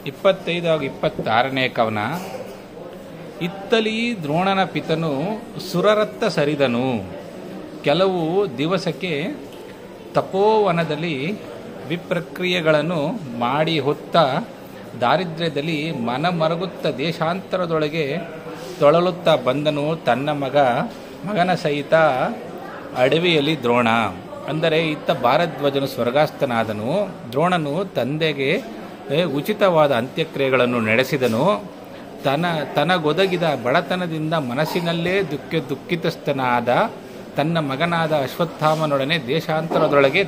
25 ಹಾಗೂ 26ನೇ ಕವನ. ಇತ್ತಲಿ ದ್ರೋಣನ ಪಿತನು ಸುರರತ್ತ ಸರಿದನು. ಕೆಲವು ದಿವಸಕ್ಕೆ ತಪೋವನದಲ್ಲಿ ವಿಪ್ರಕ್ರಿಯೆಗಳನ್ನು ಮಾಡಿ ಹೊತ್ತ ದಾರಿದ್ರ್ಯದಲ್ಲಿ ಮನಮರುಗುತ್ತ ದೇಶಾಂತರದೊಳಗೆ ತೊಳಲುತ್ತಾ ಬಂದನು ತನ್ನ ಮಗನ ಸಹಿತ ಅಡವಿಯಲ್ಲಿ ದ್ರೋಣ. ಅಂದರೆ ಇತ್ತ ಭಾರದ್ವಾಜನು ಸ್ವರ್ಗಾಸ್ಥನಾದನು. ದ್ರೋಣನು ತಂದೆಗೆ ಉಚಿತವಾದ ಅಂತ್ಯಕ್ರಿಯೆಗಳನ್ನು ನಡೆಸಿದನು. ತನಗೊದಗಿದ ಬಡತನದಿಂದ ಮನಸ್ಸಿನಲ್ಲೇ ದುಃಖಿತಸ್ಥನಾದ ತನ್ನ ಮಗನಾದ ಅಶ್ವತ್ಥಾಮನೊಡನೆ ದೇಶಾಂತರದೊಳಗೆ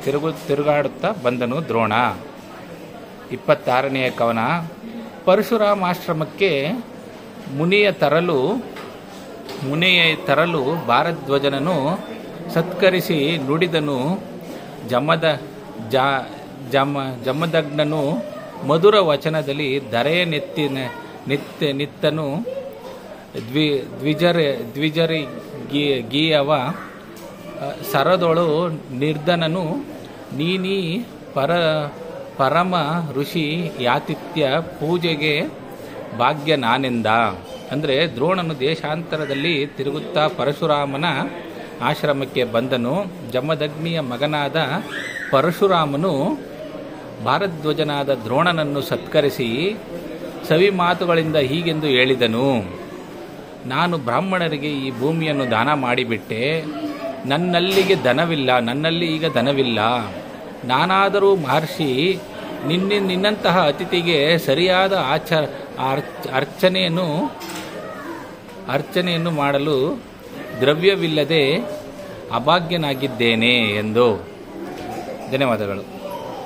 ತಿರುಗಾಡುತ್ತಾ ಬಂದನು ದ್ರೋಣ. 26ನೇ ಕವನ. ಪರಶುರಾಮಾಶ್ರಮಕ್ಕೆ ಮುನಿಯ ತರಲು ಭಾರದ್ವಾಜನನು ಸತ್ಕರಿಸಿ ನುಡಿದನು. ಜಮದಗ್ನನು ಮಧುರ ವಚನದಲ್ಲಿ ಧರೆಯ ನಿತ್ತನು ದ್ವಿಜರಿಗೀಯವ ಸರದೊಳು ನಿರ್ಧನನು ನೀನೀ ಪರಮ ಋಷಿ ಯಾತಿಥ್ಯ ಪೂಜೆಗೆ ಭಾಗ್ಯ ನಾನೆಂದ. ಅಂದರೆ ದ್ರೋಣನು ದೇಶಾಂತರದಲ್ಲಿ ತಿರುಗುತ್ತಾ ಪರಶುರಾಮನ ಆಶ್ರಮಕ್ಕೆ ಬಂದನು. ಜಮದಗ್ನಿಯ ಮಗನಾದ ಪರಶುರಾಮನು ಭಾರದ್ವಾಜನಾದ ದ್ರೋಣನನ್ನು ಸತ್ಕರಿಸಿ ಸವಿ ಮಾತುಗಳಿಂದ ಹೀಗೆಂದು ಹೇಳಿದನು. ನಾನು ಬ್ರಾಹ್ಮಣರಿಗೆ ಈ ಭೂಮಿಯನ್ನು ದಾನ ಮಾಡಿಬಿಟ್ಟೆ. ನನ್ನಲ್ಲಿ ಈಗ ಧನವಿಲ್ಲ. ನಾನಾದರೂ ಮಹರ್ಷಿ, ನಿನ್ನಂತಹ ಅತಿಥಿಗೆ ಸರಿಯಾದ ಅರ್ಚನೆಯನ್ನು ಮಾಡಲು ದ್ರವ್ಯವಿಲ್ಲದೆ ಅಭಾಗ್ಯನಾಗಿದ್ದೇನೆ ಎಂದು. ಧನ್ಯವಾದಗಳು.